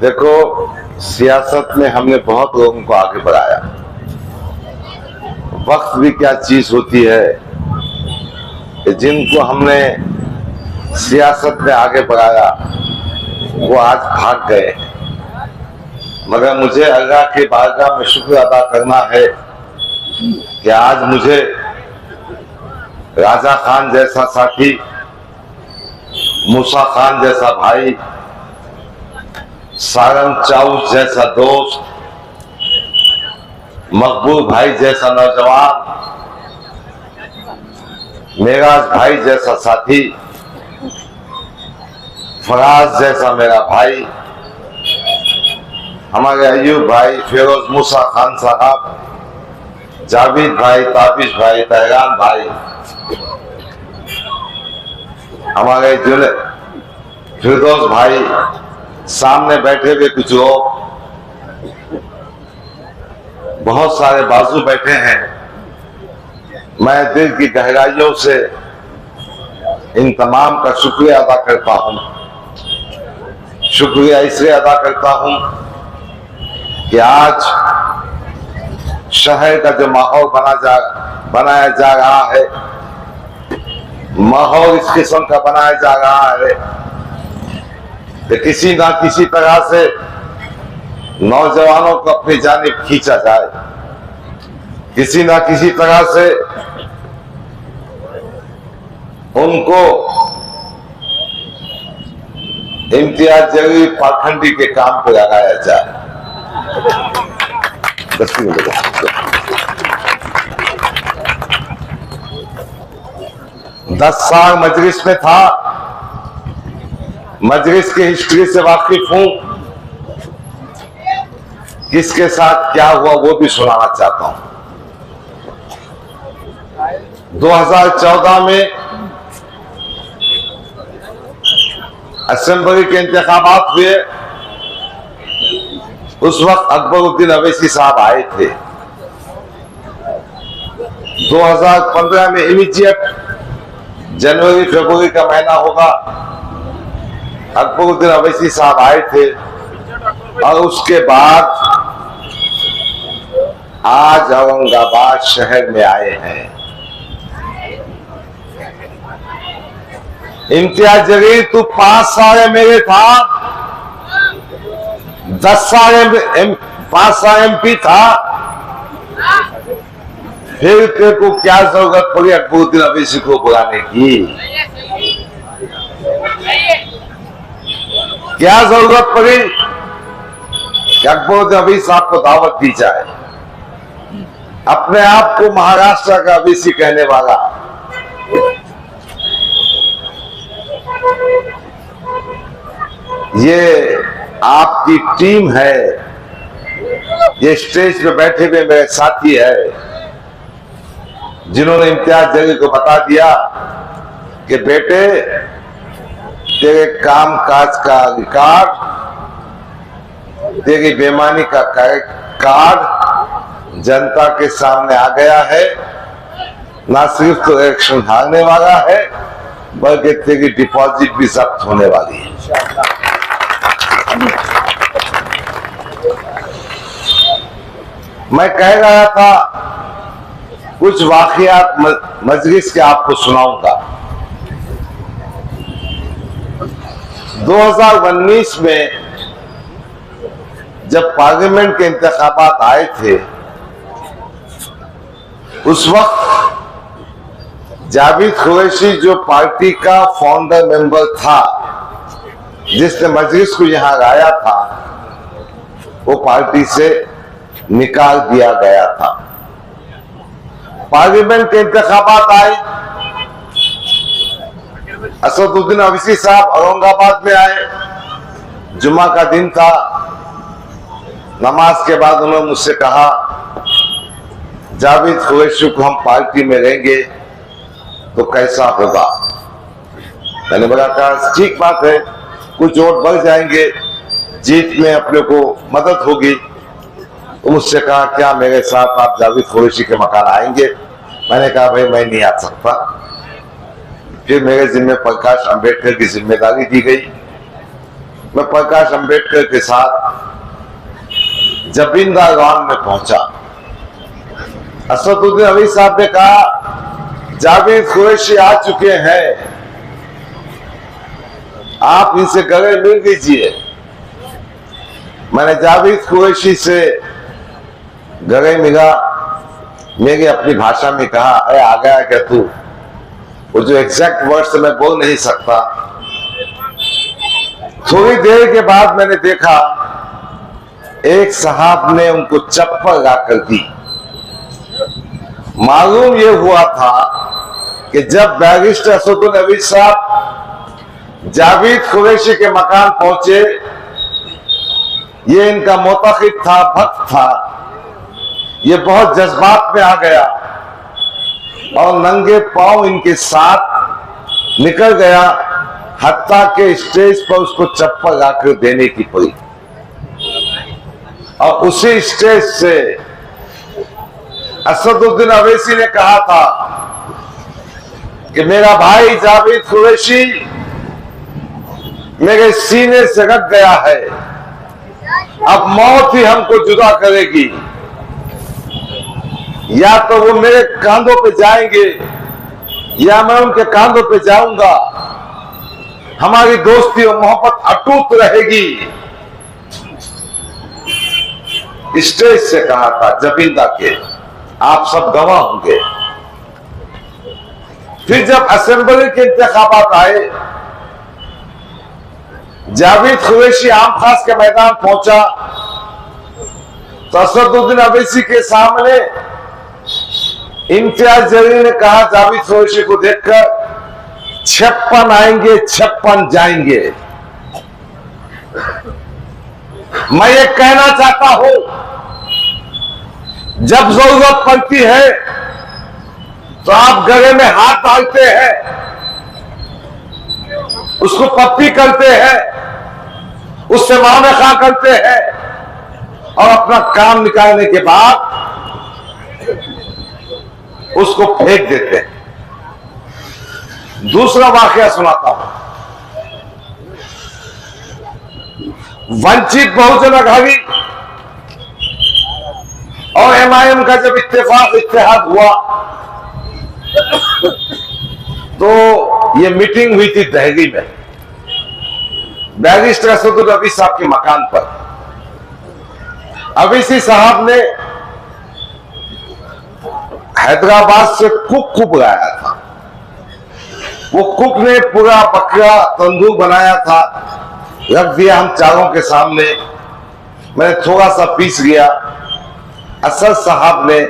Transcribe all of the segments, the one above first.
देखो, सियासत में हमने बहुत लोगों को आगे बढ़ाया। वक्त भी क्या चीज होती है कि जिनको हमने सियासत में आगे बढ़ाया वो आज भाग गए। मगर मुझे अल्लाह के बारगाह में शुक्र अदा करना है कि आज मुझे राजा खान जैसा साथी, मूसा खान जैसा भाई, सारंग चाउस जैसा दोस्त, मकबूल भाई जैसा नौजवान, मेराज भाई जैसा साथी, फराज जैसा मेरा भाई, हमारे अयूब भाई, फिरोज मूसा खान साहब, जावेद भाई, ताबिश भाई, तहरान भाई, हमारे फिरदौस भाई, सामने बैठे हुए कुछ लोग, बहुत सारे बाजू बैठे हैं। मैं दिल की गहराइयों से इन तमाम का शुक्रिया अदा करता हूं। शुक्रिया इसलिए अदा करता हूं कि आज शहर का जो माहौल बनाया जा रहा है, माहौल इस किस्म का बनाया जा रहा है कि किसी ना किसी तरह से नौजवानों को अपनी जानिब खींचा जाए, किसी ना किसी तरह से उनको इम्तियाज जलील पाखंडी के काम पर लगाया जाए। 10 साल मजलिस में था, मजलिस की हिस्ट्री से वाकिफ हूं, किसके साथ क्या हुआ वो भी सुनाना चाहता हूं। 2014 में असेंबली के इंतखाबात हुए। उस वक्त अकबरुद्दीन अवैसी साहब आए थे। 2015 में इमीडिएट जनवरी फरवरी का महीना होगा, अकबरुद्दीन अवैसी साहब आए थे और उसके बाद आज औरंगाबाद शहर में आए हैं। इम्तियाज जलील तू 5 साल मेरे था, 10 साल 5 साल MP था, फिर तेरे को क्या जरूरत पड़ी अकबरुद्दीन अवैसी को बुलाने की? क्या जरूरत पड़ी कि अकबरुद्दीन अवैसी साहब को दावत दी जाए? अपने आप को महाराष्ट्र का अवैसी कहने वाला ये आपकी टीम है, ये स्टेज पे बैठे हुए मेरे साथी है जिन्होंने इम्तियाज जलील को बता दिया कि बेटे तेरे काम काज का रिकॉर्ड, तेरी बेईमानी का कार्ड जनता के सामने आ गया है। ना सिर्फ तो इलेक्शन हारने वाला है बल्कि तेरी डिपॉजिट भी जब्त होने वाली है। मैं कह रहा था कुछ वाकयात मजलिस के आपको सुनाऊंगा। 2019 में जब पार्लियामेंट के इंतखाबात आए थे, उस वक्त जावेद कुरैशी जो पार्टी का फाउंडर मेंबर था, जिसने मजलिस को यहां लाया था, वो पार्टी से निकाल दिया गया था। पार्लियामेंट के इंतखाबात आए, असदुद्दीन अवैसी साहब औरंगाबाद में आए। जुमा का दिन था, नमाज के बाद उन्होंने मुझसे कहा जावेद कुरैशी को हम पार्टी में लेंगे तो कैसा होगा? मैंने बोला कहा ठीक बात है, कुछ वोट बढ़ जाएंगे, जीत में अपने को मदद होगी। तो मुझसे कहा क्या मेरे साथ आप जावेद कुरैशी के मकान आएंगे? मैंने कहा भाई मैं नहीं आ सकता। फिर मेरे जिम्मे प्रकाश अंबेडकर की जिम्मेदारी दी गई। मैं प्रकाश अंबेडकर के साथ जबिंदा गांव में पहुंचा। असदुद्दीन अवी साहब ने कहा जावेद कुरैशी आ चुके हैं, आप इनसे गले मिल लीजिए। मैंने जावेद कुरैशी से गले मिला, मैंने अपनी भाषा में कहा, अरे आ गया क्या तू? वो जो एग्जैक्ट वर्ड्स मैं बोल नहीं सकता। थोड़ी देर के बाद मैंने देखा एक साहब ने उनको चप्पल लाकर दी। मालूम यह हुआ था कि जब बैरिस्टर असदुद्दीन अवी साहब जावेद कुरैशी के मकान पहुंचे, ये इनका मोतखिब था, भक्त था, ये बहुत जज्बात में आ गया और नंगे पांव इनके साथ निकल गया, हत्ता के स्टेज पर उसको चप्पल लाकर देने की पड़ी। और उसी स्टेज से असदुद्दीन अवैसी ने कहा था कि मेरा भाई जावेद कुरैशी मेरे सीने से रख गया है, अब मौत ही हमको जुदा करेगी। या तो वो मेरे कांधों पे जाएंगे या मैं उनके कांधों पे जाऊंगा, हमारी दोस्ती और मोहब्बत अटूट रहेगी। स्टेज से कहा था जबिंदा के, आप सब गवाह होंगे। फिर जब असेंबली के इंतखाबात आए, जावेद कुरैशी आम खास के मैदान पहुंचा तो असदुद्दीन अवैसी के सामने इम्तियाज जलील ने कहा जावेद कुरैशी को देखकर, 56 आएंगे 56 जाएंगे। मैं ये कहना चाहता हूं, जब जरूरत पड़ती है तो आप गले में हाथ डालते हैं, उसको पप्पी करते हैं, उससे मामला करते हैं और अपना काम निकालने के बाद उसको फेंक देते हैं। दूसरा वाकया सुनाता हूं। वंचित बहुजन अघाड़ी और एमआईएम का जब इत्तेहाद हुआ तो ये मीटिंग हुई थी दहली में, बैरिस्टर असदुद्दीन अवी साहब के मकान पर। अवीसी साहब ने हैदराबाद से कुक बुलाया था। वो कुक ने पूरा बकरा तंदूर बनाया था, रख दिया हम चारों के सामने। मैंने थोड़ा सा पीस लिया। असद साहब ने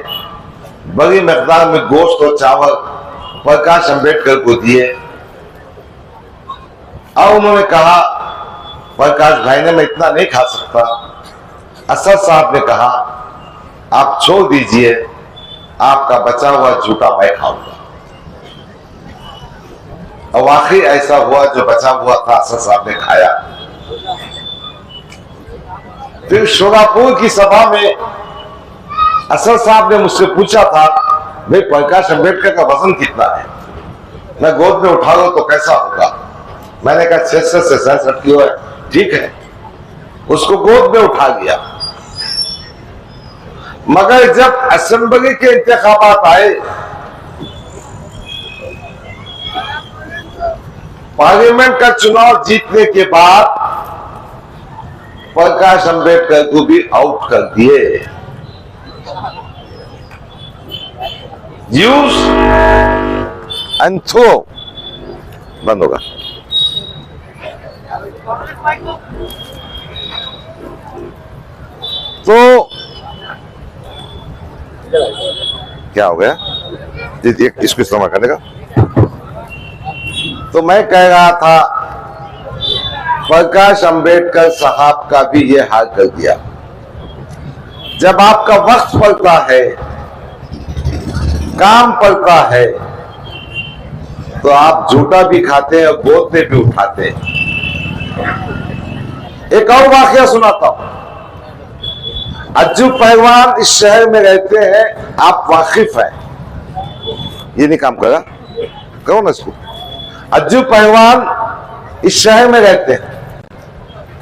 बड़ी मकदार में गोश्त और चावल प्रकाश अंबेडकर को दिए और उन्होंने कहा, प्रकाश भाई ने मैं इतना नहीं खा सकता। असद साहब ने कहा, आप छोड़ दीजिए, आपका बचा हुआ झूठा मैं खाऊंगा। और वाकई ऐसा हुआ, जो बचा हुआ था असद साहब ने खाया। फिर शोरापुर की सभा में असद साहब ने मुझसे पूछा था, भाई प्रकाश अंबेडकर का वजन कितना है, मैं गोद में उठा लो तो कैसा होगा? मैंने कहा 66 से 67 किलो है। ठीक है, उसको गोद में उठा लिया। मगर जब असेंबली के इंतखाबात आए, पार्लियामेंट का चुनाव जीतने के बाद प्रकाश अंबेडकर को भी आउट कर दिए। यूज एंड थ्रो बंद होगा। तो क्या हो गया? इसको इस्तेमाल करने का। तो मैं कह रहा था, प्रकाश अंबेडकर साहब का भी ये हाल कर दिया। जब आपका वक्त पड़ता है, काम पड़ता है, तो आप झूठा भी खाते हैं और गोद में भी उठाते हैं। एक और वाकया सुनाता हूं। अज्जू पहलवान इस शहर में रहते हैं, आप वाकिफ हैं। ये नहीं काम करा, करो ना इसको। अज्जू पहलवान इस शहर में रहते हैं,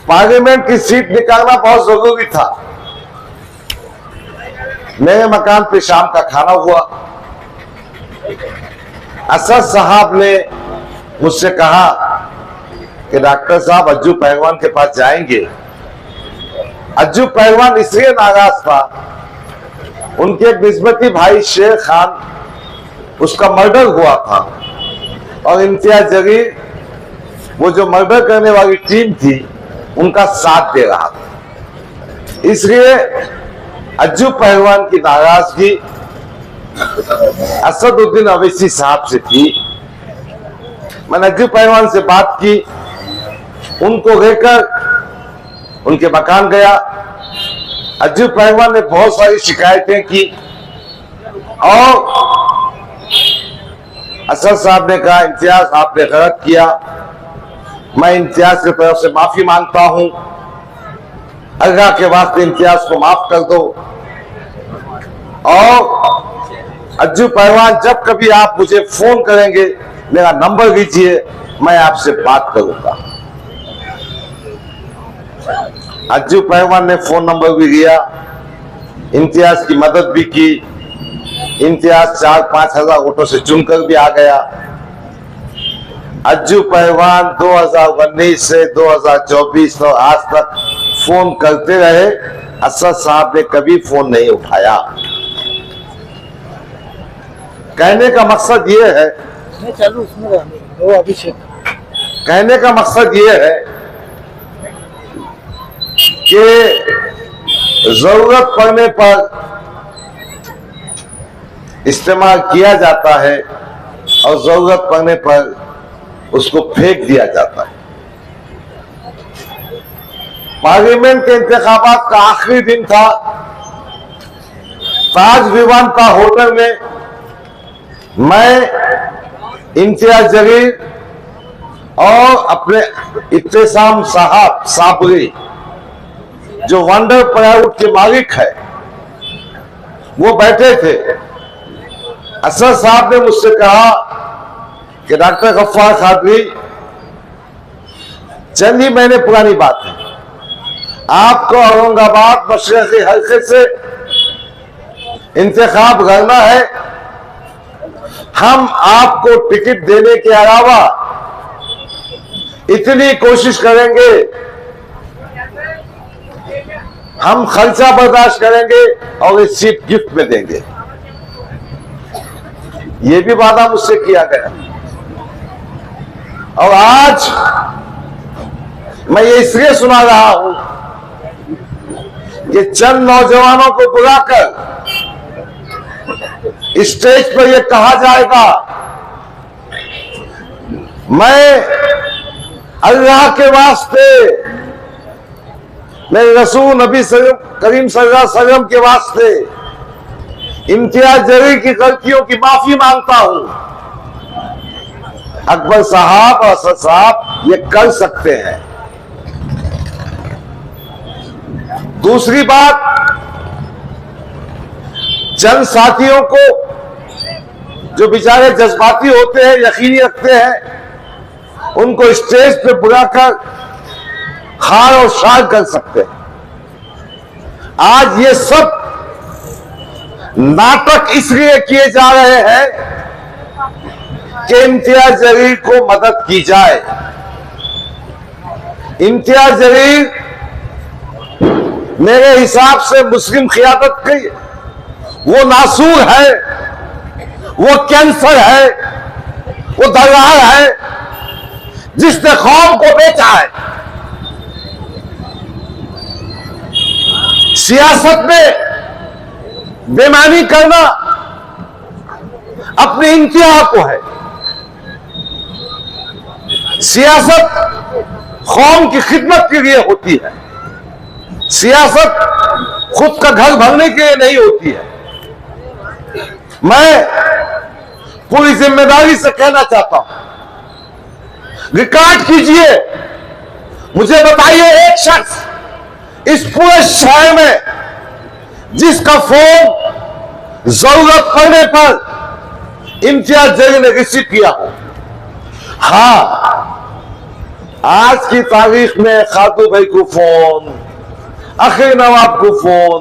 पार्लियामेंट की सीट निकालना बहुत जरूरी था। मेरे मकान पे शाम का खाना हुआ। असद साहब ने मुझसे कहा कि डॉक्टर साहब अज्जू पहलवान के पास जाएंगे। अज्जू पहलवान इसलिए नाराज था, उनके एक निस्बती भाई शेर खान, उसका मर्डर हुआ था और इम्तियाज जलील वो जो मर्डर करने वाली टीम थी उनका साथ दे रहा था। इसलिए अज्जू पहलवान की नाराजगी असदुद्दीन अवैसी साहब से थी। मैंने अज्जू पहलवान से बात की, उनको लेकर उनके मकान गया। अज्जू पहलवान ने बहुत सारी शिकायतें की और असद साहब ने कहा, इम्तियाज आपने गलत किया, मैं इम्तियाज की तरफ से माफी मांगता हूं, अल्लाह के वास्ते इम्तियाज को माफ कर दो। और अज्जू पहलवान जब कभी आप मुझे फोन करेंगे मेरा नंबर लीजिए, मैं आपसे बात करूंगा। अज्जू पहलवान ने फोन नंबर भी लिया, इम्तियाज की मदद भी की। इम्तियाज 4-5 हजार वोटों से चुनकर भी आ गया। अज्जू पहलवान 2019 से 2024 और आज तक फोन करते रहे, असद साहब ने कभी फोन नहीं उठाया। कहने का मकसद ये है, कहने का मकसद ये है कि जरूरत पड़ने पर इस्तेमाल किया जाता है और जरूरत पड़ने पर उसको फेंक दिया जाता है। पार्लियामेंट के इंतखाबात का आखिरी दिन था। ताज विवांता होटल में मैं, इम्तियाज जलील और अपने इत्तेसाम साहब साबरी जो वंडर प्राइवेट के मालिक है वो बैठे थे। असद साहब ने मुझसे कहा कि डॉक्टर गफ्फार कादरी, चंद ही महीने पुरानी बात है, आपको औरंगाबाद मशरक़ी हल्के से इंतखाब करना है। हम आपको टिकट देने के अलावा इतनी कोशिश करेंगे, हम खर्चा बर्दाश्त करेंगे और ये सीट गिफ्ट में देंगे। ये भी वादा मुझसे किया गया। और आज मैं ये इसलिए सुना रहा हूं कि चंद नौजवानों को बुलाकर स्टेज पर यह कहा जाएगा, मैं अल्लाह के वास्ते, मैं रसूल नबी करीम सल्लल्लाहु अलैहि वसल्लम के वास्ते इम्तियाज जलील की गलतियों की माफी मांगता हूं। अकबर साहब और असद साहब ये कर सकते हैं। दूसरी बात, चंद साथियों को जो बेचारे जज्बाती होते हैं, यकीनी रखते हैं, उनको स्टेज पे बुलाकर खार और शार कर सकते हैं। आज ये सब नाटक इसलिए किए जा रहे हैं कि इम्तियाज जलील को मदद की जाए। इम्तियाज जलील मेरे हिसाब से मुस्लिम क़ियादत की वो नासूर है, वो कैंसर है, वो दलाल है जिसने कौम को बेचा है। सियासत में बेईमानी करना अपनी इंतहा को है। सियासत कौम की खिदमत के लिए होती है, सियासत खुद का घर भरने के लिए नहीं होती है। मैं पूरी जिम्मेदारी से कहना चाहता हूं, रिकॉर्ड कीजिए, मुझे बताइए एक शख्स इस पूरे शहर में जिसका फोन जरूरत पड़ने पर इम्तियाज जलील ने रिसीव किया हो। हाँ, आज की तारीख में खातू भाई को फोन, अखिल नवाब को फोन,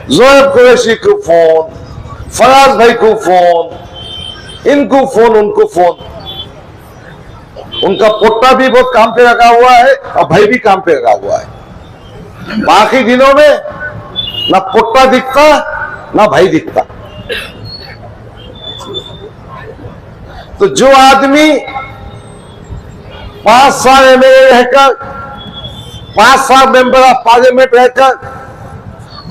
जोएब कुरैशी को फोन, फराज भाई को फोन, इनको फोन उनको फोन। उनका पोटा भी बहुत काम पे लगा हुआ है और भाई भी काम पे लगा हुआ है। बाकी दिनों में ना पोटा दिखता ना भाई दिखता। तो जो आदमी 5 साल एमएलए रहकर, 5 साल मेंबर ऑफ पार्लियामेंट रहकर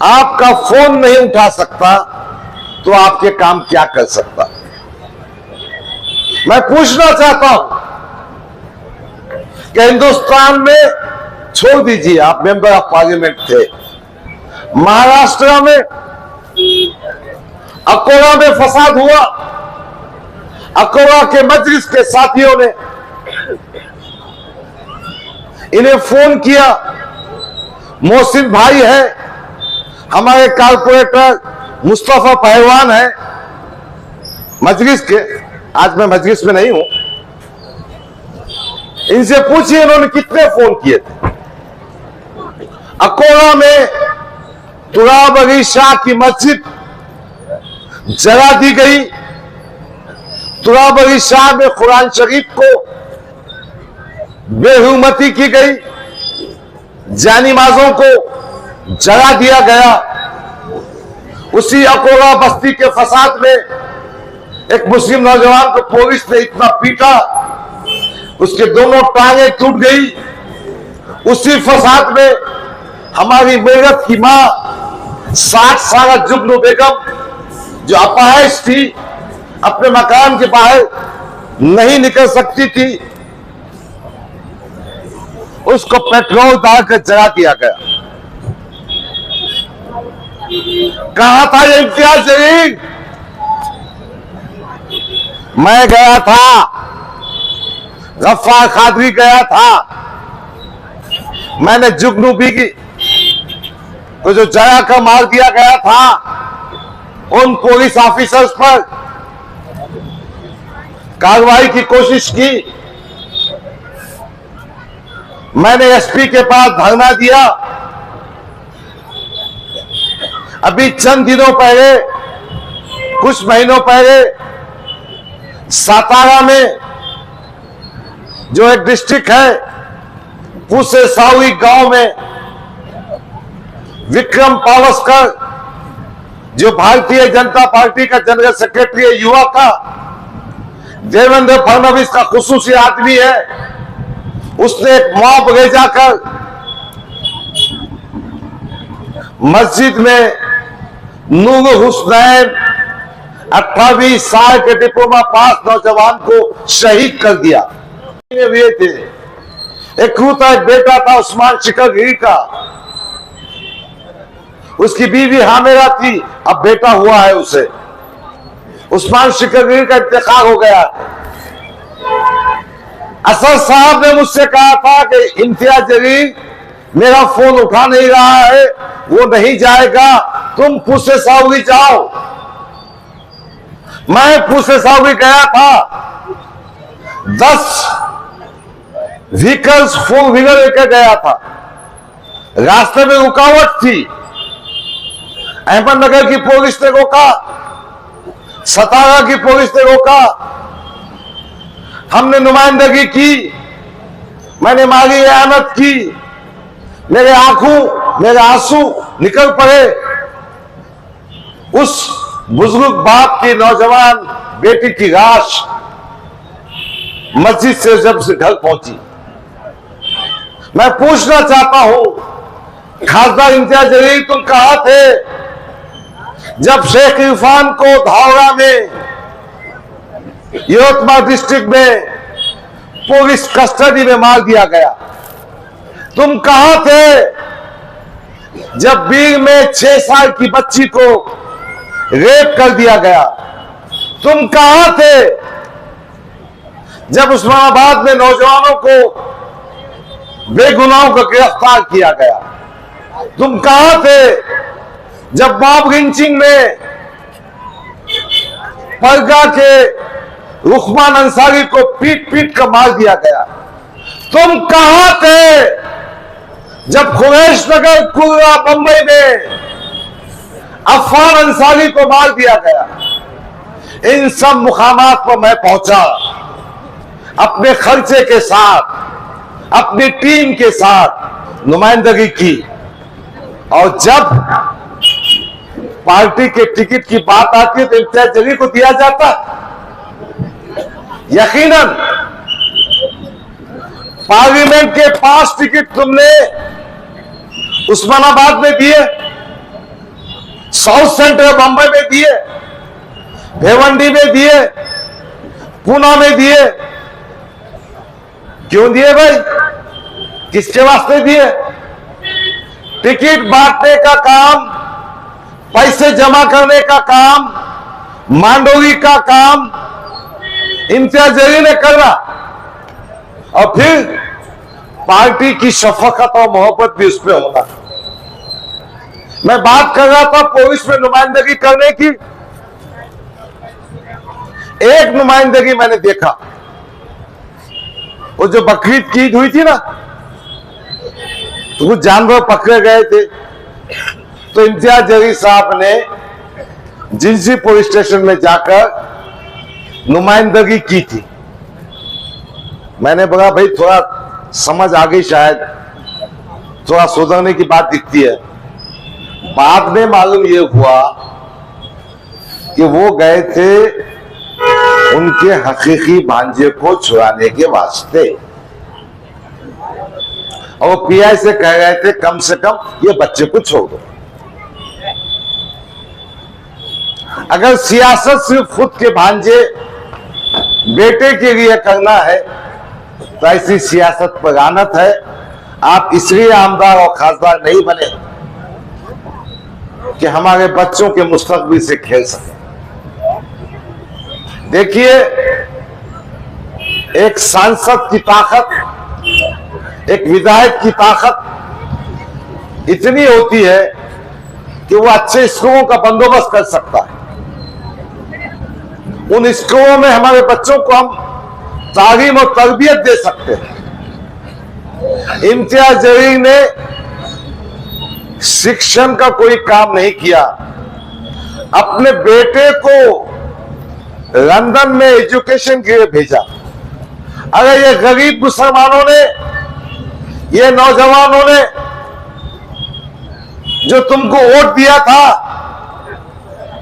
आपका फोन नहीं उठा सकता तो आपके काम क्या कर सकता? मैं पूछना चाहता हूं कि हिंदुस्तान में, छोड़ दीजिए आप मेंबर ऑफ पार्लियामेंट थे, महाराष्ट्र में अकोला में फसाद हुआ। अकोला के मजलिस के साथियों ने इन्हें फोन किया। मोहसिन भाई है, हमारे कारपोरेटर मुस्तफा पहलवान है मजलिस के, आज मैं मजलिस में नहीं हूं, इनसे पूछिए इन्होंने कितने फोन किए थे। अकोला में तुराब अली शाह की मस्जिद जला दी गई। तुराब अली शाह में कुरान शरीफ को बेहुरमती की गई, जानिमाजों को जला दिया गया। उसी अकोला बस्ती के फसाद में एक मुस्लिम नौजवान को पुलिस ने इतना पीटा, उसके दोनों टांगें टूट गई। उसी फसाद में हमारी मेरठ की मां 60 साल जुगनू बेगम जो अपाहिज थी, अपने मकान के बाहर नहीं निकल सकती थी, उसको पेट्रोल डालकर जला दिया गया। कहां था ये इम्तियाज जलील? मैं गया था, गफ्फार कादरी गया था, मैंने जुगनू बीगी को जो जला कर मार दिया गया था उन पुलिस ऑफिसर्स पर कार्रवाई की कोशिश की। मैंने एसपी के पास धरना दिया। अभी चंद दिनों पहले, कुछ महीनों पहले सातारा में जो एक डिस्ट्रिक्ट है पूसे सावी गांव में विक्रम पावस्कर जो भारतीय जनता पार्टी का जनरल सेक्रेटरी है, युवा का, देवेंद्र फडणवीस का खुसूसी आदमी है, उसने एक मॉब ले जाकर मस्जिद में नूर हुसनैन 28 साल के डिप्लोमा पास नौजवान को शहीद कर दिया। हुए थे, एक बेटा था उस्मान शिकरगिरी का, उसकी बीवी हामिला थी, अब बेटा हुआ है उसे। उस्मान शिकरगिरी का इंतकाल हो गया। असद साहब ने मुझसे कहा था कि इम्तियाज जलील मेरा फोन उठा नहीं रहा है, वो नहीं जाएगा, तुम पूसे सावगी जाओ। मैं पूसे सावगी गया था, 10 व्हीकल्स 4 व्हीलर लेकर गया था। रास्ते में रुकावट थी, अहमदनगर की पुलिस ने रोका, सतारा की पुलिस ने रोका, हमने नुमाइंदगी की, मैंने माली एहमद की, मेरे आंसू निकल पड़े। उस बुजुर्ग बाप की नौजवान बेटी की लाश मस्जिद से जब से घर पहुंची। मैं पूछना चाहता हूं, खासदार इम्तियाज जलील तुम कहां थे जब शेख इरफान को धावड़ा में, यवतमाल डिस्ट्रिक्ट में पुलिस कस्टडी में मार दिया गया? तुम कहां थे जब बीर में 6 साल की बच्ची को रेप कर दिया गया? तुम कहां थे जब उस्मानाबाद में नौजवानों को बेगुनाहों को गिरफ्तार किया गया? तुम कहां थे जब मॉब लिंचिंग में परगा के रुखमान अंसारी को पीट पीट कर मार दिया गया? तुम कहां थे जब खुवैश नगर पूरा बंबई में अफान अंसारी को मार दिया गया? इन सब मुकामात पर मैं पहुंचा अपने खर्चे के साथ, अपनी टीम के साथ नुमाइंदगी की। और जब पार्टी के टिकट की बात आती है तो इम्तियाज जलील को दिया जाता। यकीनन पार्लियामेंट के 5 टिकट तुमने उस्मानाबाद में दिए, साउथ सेंट्रल बंबई में दिए, भिवंडी में दिए, पूना में दिए। क्यों दिए भाई? किसके वास्ते दिए? टिकट बांटने का काम, पैसे जमा करने का काम, मांडोगी का काम इम्तियाज जलील ने करना, और फिर पार्टी की शफकत और मोहब्बत भी उसमें होना। मैं बात कर रहा था पुलिस में नुमाइंदगी करने की। एक नुमाइंदगी मैंने देखा, वो जो बकरीद की ईद हुई थी ना, तो कुछ जानवर पकड़े गए थे, तो इम्तियाज जलील साहब ने जिंसी पुलिस स्टेशन में जाकर नुमाइंदगी की थी। मैंने बोला भाई थोड़ा समझ आ गई, शायद थोड़ा सुधरने की बात दिखती है। बाद में मालूम ये हुआ कि वो गए थे उनके हकीकी भांजे को छुड़ाने के वास्ते, और वो पीआई से कह रहे थे कम से कम ये बच्चे को छोड़ दो। अगर सियासत सिर्फ खुद के भांजे बेटे के लिए करना है तो ऐसी सियासत पर लानत है। आप इसलिए आमदार और खासदार नहीं बने कि हमारे बच्चों के मुस्तकबिल से खेल सके। देखिए, एक सांसद की ताकत, एक विधायक की ताकत इतनी होती है कि वो अच्छे स्कूलों का बंदोबस्त कर सकता है। उन स्कूलों में हमारे बच्चों को हम तालीम और तरबियत दे सकते हैं। इम्तियाज जलील ने शिक्षण का कोई काम नहीं किया, अपने बेटे को लंदन में एजुकेशन के लिए भेजा। अगर ये गरीब मुसलमानों ने, ये नौजवानों ने जो तुमको वोट दिया था,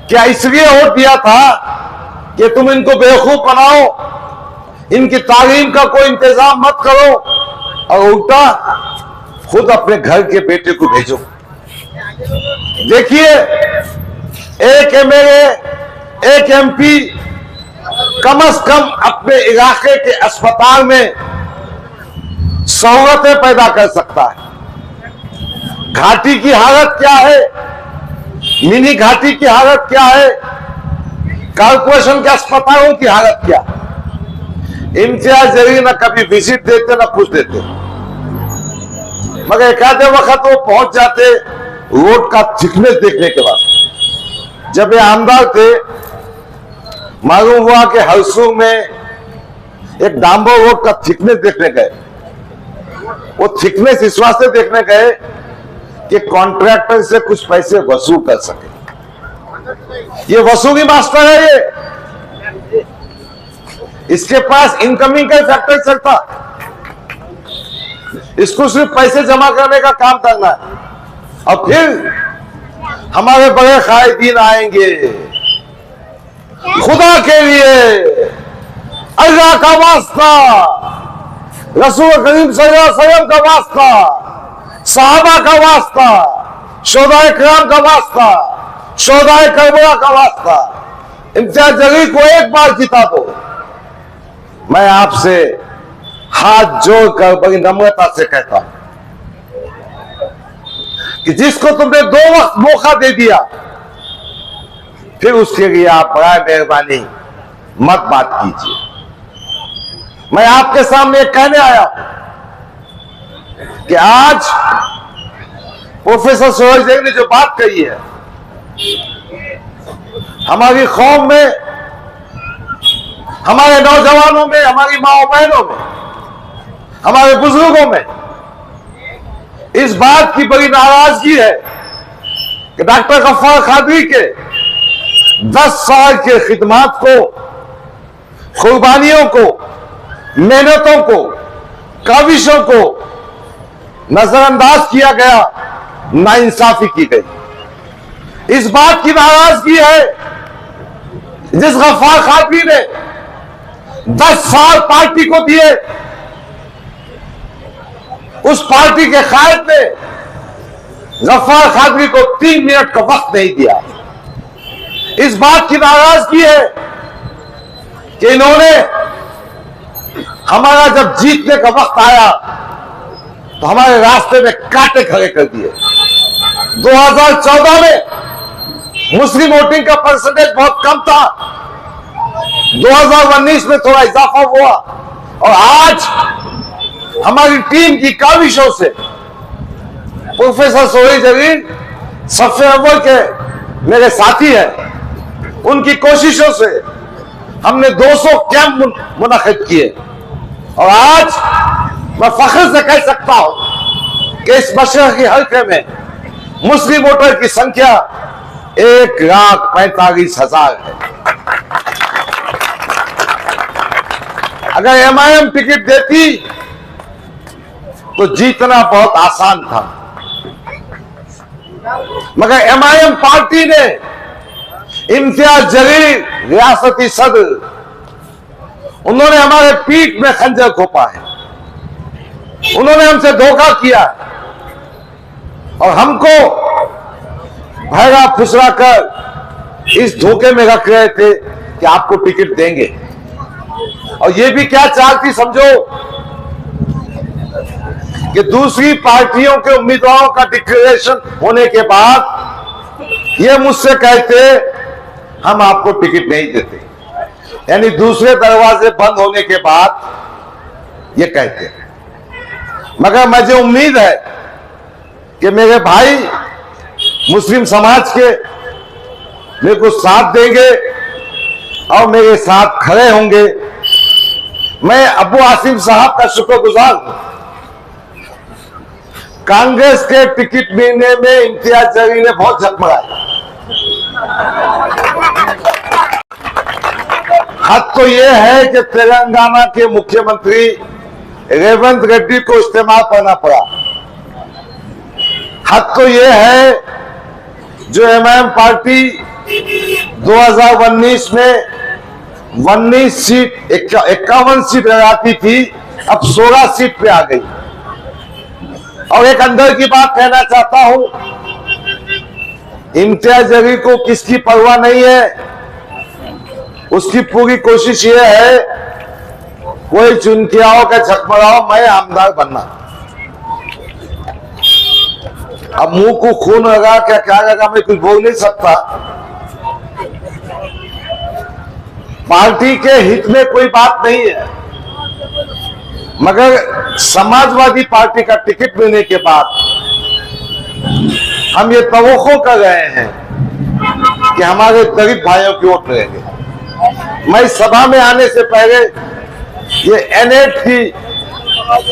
क्या इसलिए वोट दिया था कि तुम इनको बेवकूफ बनाओ, इनकी तालीम का कोई इंतजाम मत करो, और उल्टा खुद अपने घर के बेटे को भेजो? देखिए, एक एमएलए, एक एमपी कम से कम अपने इलाके के अस्पताल में सहूलतें पैदा कर सकता है। घाटी की हालत क्या है, मिनी घाटी की हालत क्या है, कॉर्पोरेशन के अस्पतालों की हालत क्या? इम्तियाज जलील न कभी विजिट देते न कुछ देते, मगर एक आधे वक्त वो पहुंच जाते रोड का थिकनेस देखने के बाद। जब ये आमदार थे, मालूम हुआ कि हरसूर में एक डांबो रोड का थिकनेस देखने गए। वो थिकनेस इस वास्ते देखने गए कि कॉन्ट्रैक्टर से कुछ पैसे वसूल कर सके। ये वसूली मास्टर है, ये इसके पास इनकमिंग का फैक्टर चलता, इसको सिर्फ पैसे जमा करने का काम करना है। और फिर हमारे बड़े कायदीन आएंगे, खुदा के लिए, अल्लाह का वास्ता, रसूल करीम सल्लल्लाहु अलैहि वसल्लम का वास्ता, सहाबा का वास्ता, शोहदाए किराम का वास्ता, शोहदाए करबला का वास्ता, इम्तियाज जलील को एक बार जिता दो। मैं आपसे हाथ जोड़कर बड़ी नम्रता से कहता हूं कि जिसको तुमने 2 वक्त मौका दे दिया, फिर उसके लिए आप बड़ा मेहरबानी मत बात कीजिए। मैं आपके सामने कहने आया कि आज प्रोफेसर सोहेल जैन ने जो बात कही है, हमारी कौम में, हमारे नौजवानों में, हमारी माओ बहनों में, हमारे बुजुर्गों में इस बात की बड़ी नाराजगी है कि डॉक्टर गफ्फार कादरी के 10 साल के खिदमात को, कुर्बानियों को, मेहनतों को, काविशों को नजरअंदाज किया गया, नाइंसाफी की गई। इस बात की नाराजगी है जिस गफ्फार कादरी ने 10 साल पार्टी को दिए, उस पार्टी के कायद ने गफ्फार कादरी को 3 मिनट का वक्त नहीं दिया। इस बात की नाराजगी है कि इन्होंने हमारा जब जीतने का वक्त आया तो हमारे रास्ते में कांटे खड़े कर दिए। 2014 में मुस्लिम वोटिंग का परसेंटेज बहुत कम था, 2019 में थोड़ा इजाफा हुआ, और आज हमारी टीम की काविशों से प्रोफेसर सोहेल जलील सफ़े अव्वल के मेरे साथी हैं, उनकी कोशिशों से हमने 200 कैंप मुनाकिद किए, और आज मैं फख्र से कह सकता हूं कि इस मशरक़ी हल्के में मुस्लिम वोटर की संख्या 1,45,000 है। अगर MIM टिकट देती तो जीतना बहुत आसान था, मगर MIM पार्टी ने इम्तियाज जलील रियासती सदर, उन्होंने हमारे पीठ में खंजर घोंपा है, उन्होंने हमसे धोखा किया और हमको भैरा फुसरा कर इस धोखे में रख रहे थे कि आपको टिकट देंगे। और ये भी क्या चाल थी समझो कि दूसरी पार्टियों के उम्मीदवारों का डिक्लेरेशन होने के बाद ये मुझसे कहते हम आपको टिकट नहीं देते, यानी दूसरे दरवाजे बंद होने के बाद ये कहते। मगर मुझे उम्मीद है कि मेरे भाई मुस्लिम समाज के मेरे को साथ देंगे और मेरे साथ खड़े होंगे। मैं अबू आसिम साहब का शुक्रगुजार हूं। कांग्रेस के टिकट मिलने में इम्तियाज जलील ने बहुत झकमगाया। हद तो यह है कि तेलंगाना के मुख्यमंत्री रेवंत रेड्डी को इस्तेमाल करना पड़ा। हद तो यह है जो MIM पार्टी 2019 में 19 सीट 51 सीट लगाती थी, अब 16 सीट पे आ गई। और एक अंदर की बात कहना चाहता हूं, इम्तियाज जलील को किसकी परवाह नहीं है, उसकी पूरी कोशिश ये है कोई चुन के आओ का झकमराओ, मैं आमदार बनना। अब मुंह को खून लगा क्या लगा, मैं कुछ बोल नहीं सकता। पार्टी के हित में कोई बात नहीं है, मगर समाजवादी पार्टी का टिकट मिलने के बाद हम ये तवक्को कर रहे हैं कि हमारे गरीब भाइयों की वोट मिलेंगे। मैं सभा में आने से पहले ये NH की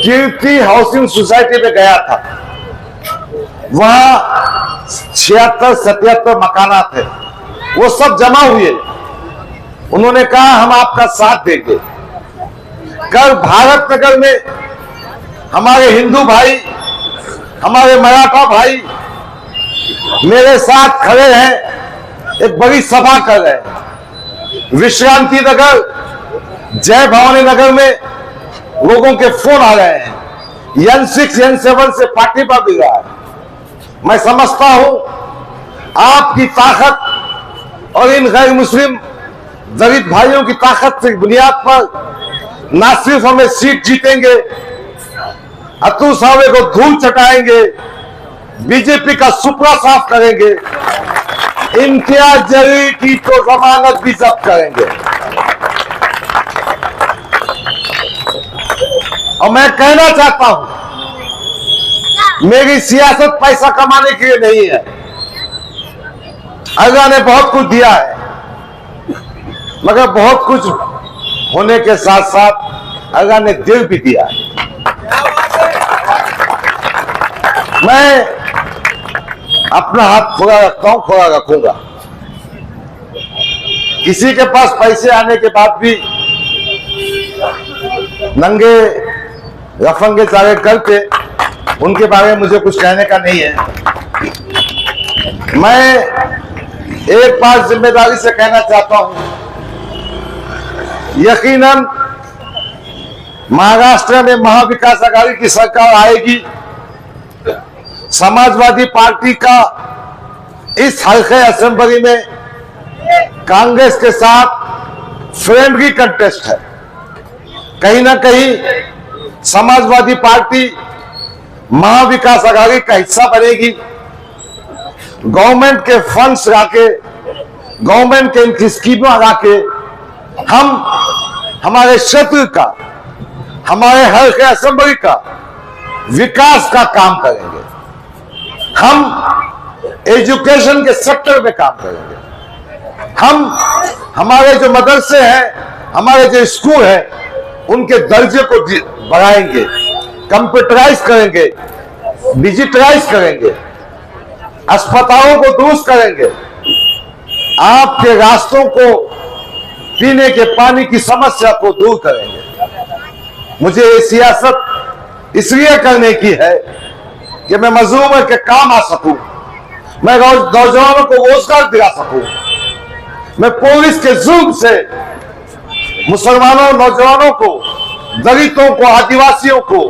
कीर्ति हाउसिंग सोसाइटी में गया था, वहां 76-77 मकानात थे, वो सब जमा हुए। उन्होंने कहा हम आपका साथ देंगे। कल भारत नगर में हमारे हिंदू भाई, हमारे मराठा भाई मेरे साथ खड़े हैं, एक बड़ी सभा कर रहे हैं। विश्रांति नगर, जय भवानी नगर में लोगों के फोन आ रहे हैं, N6 N7 से पार्टी पर भी रहा है। मैं समझता हूं आपकी ताकत और इन गैर मुस्लिम दलित भाइयों की ताकत की बुनियाद पर ना सिर्फ हमें सीट जीतेंगे, अतुल सावे को धूल चटाएंगे, बीजेपी का सुपड़ा साफ करेंगे, इम्तियाज जलील की तो जमानत भी जब्त करेंगे। और मैं कहना चाहता हूं, मेरी सियासत पैसा कमाने के लिए नहीं है। अल्लाह ने बहुत कुछ दिया है, मगर बहुत कुछ होने के साथ साथ अल्लाह ने दिल भी दिया है। मैं अपना हाथ खुला रखता हूं, खुला रखूंगा। किसी के पास पैसे आने के बाद भी नंगे रफंगे सारे करके उनके बारे में मुझे कुछ कहने का नहीं है। मैं एक बात जिम्मेदारी से कहना चाहता हूं, यकीनन महाराष्ट्र में महाविकास आघाड़ी की सरकार आएगी। समाजवादी पार्टी का इस हल्के असेंबली में कांग्रेस के साथ फ्रेंडली कंटेस्ट है। कहीं ना कहीं समाजवादी पार्टी महाविकास आघाड़ी का हिस्सा बनेगी। गवर्नमेंट के फंड्स लाके, गवर्नमेंट के इनकी स्कीमों लाके हम हमारे क्षेत्र का, हमारे हल्के असेंबली का विकास का काम करेंगे। हम एजुकेशन के सेक्टर में काम करेंगे। हम हमारे जो मदरसे हैं, हमारे जो स्कूल हैं, उनके दर्जे को बढ़ाएंगे, कंप्यूटराइज करेंगे, डिजिटलाइज करेंगे, अस्पतालों को दुरुस्त करेंगे, आपके रास्तों को, पीने के पानी की समस्या को दूर करेंगे। मुझे ये सियासत इसलिए करने की है कि मैं मजलूम के काम आ सकूं, मैं नौजवानों को रोजगार दिला सकूं, मैं पुलिस के जुल्म से मुसलमानों, नौजवानों को, दलितों को, आदिवासियों को,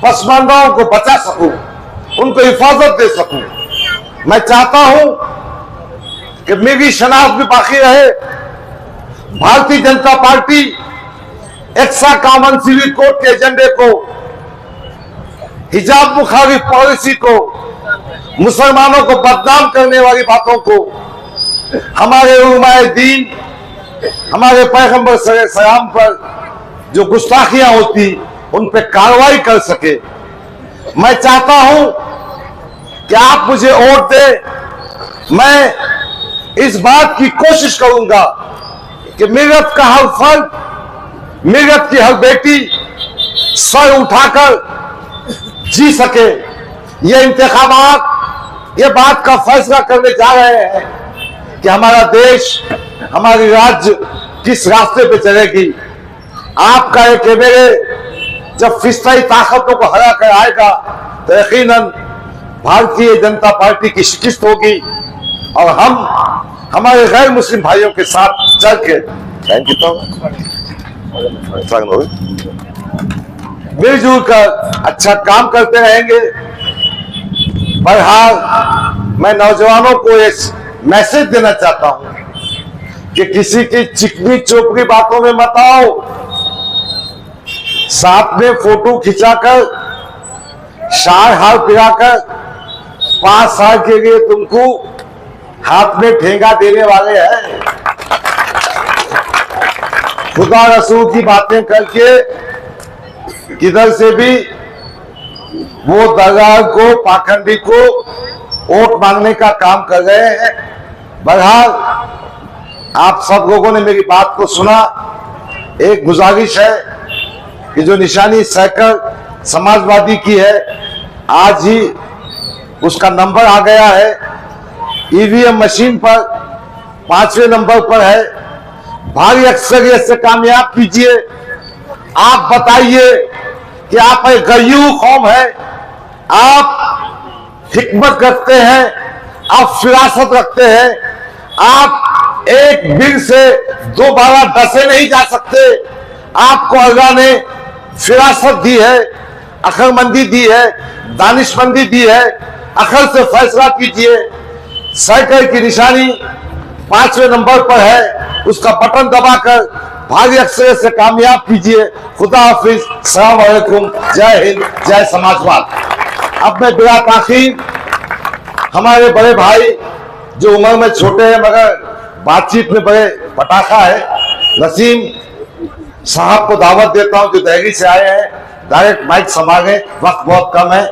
पसमानदाओं को बचा सकूं, उनको हिफाजत दे सकूं। मैं चाहता हूं कि मेरी शनाख्त भी बाकी रहे। भारतीय जनता पार्टी एक्सा कॉमन सिविल कोड के एजेंडे को, हिजाब मुखालिफ पॉलिसी को, मुसलमानों को बदनाम करने वाली बातों को, हमारे उलमाए दीन, हमारे पैगंबर सलाम पर जो गुस्ताखियां होती उन पर कार्रवाई कर सके। मैं चाहता हूं कि आप मुझे वोट दें। मैं इस बात की कोशिश करूंगा कि मेरठ का हर फर्द, मेरठ की हर बेटी सर उठाकर जी सके। ये इंतखाबात ये बात का फैसला करने जा रहे हैं कि हमारा देश, हमारी राज्य किस रास्ते पे चलेगी। आपका एक मेरे जब फिस्ताई ताकतों को हरा कर आएगा तो यकीनन भारतीय जनता पार्टी की शिकस्त होगी और हम हमारे गैर मुस्लिम भाइयों के साथ चल के मिलजुल कर अच्छा काम करते रहेंगे। बहरहाल मैं नौजवानों को एक मैसेज देना चाहता हूं कि किसी की चिकनी चोपड़ी बातों में मत आओ। साथ में फोटो खिंचाकर, शार हार पिराकर 5 साल के लिए तुमको हाथ में ठेंगा देने वाले हैं। खुदा रसूल की बातें करके किधर से भी वो दलाल को, पाखंडी को वोट मांगने का काम कर रहे हैं। बहरहाल आप सब लोगों ने मेरी बात को सुना। एक गुजारिश है कि जो निशानी साइकिल समाजवादी की है, आज ही उसका नंबर आ गया है। ईवीएम मशीन पर 5वें नंबर पर है। भारी अक्सरियत से कामयाब कीजिए। आप बताइए कि आप एक गरीब कौम है, आप हिकमत रखते हैं, आप फिरासत रखते हैं, आप एक बिल से दोबारा डसे नहीं जा सकते। आपको अल्लाह ने फिरासत दी है, अक्लमंदी दी है, दानिशमंदी दी है। अकल से फैसला कीजिए। साइकिल की निशानी 5वें नंबर पर है, उसका बटन दबाकर भारी अक्सरियत से कामयाब कीजिए। खुदा हाफिज, अस्सलाम वालेकुम, जय हिंद, जय समाजवाद। अब मैं बिला ताखीर हमारे बड़े भाई जो उम्र में छोटे हैं मगर बातचीत में बड़े पटाखा है, नसीम साहब को दावत देता हूं जो दिल्ली से आए हैं। डायरेक्ट माइक संभालें, वक्त बहुत कम है।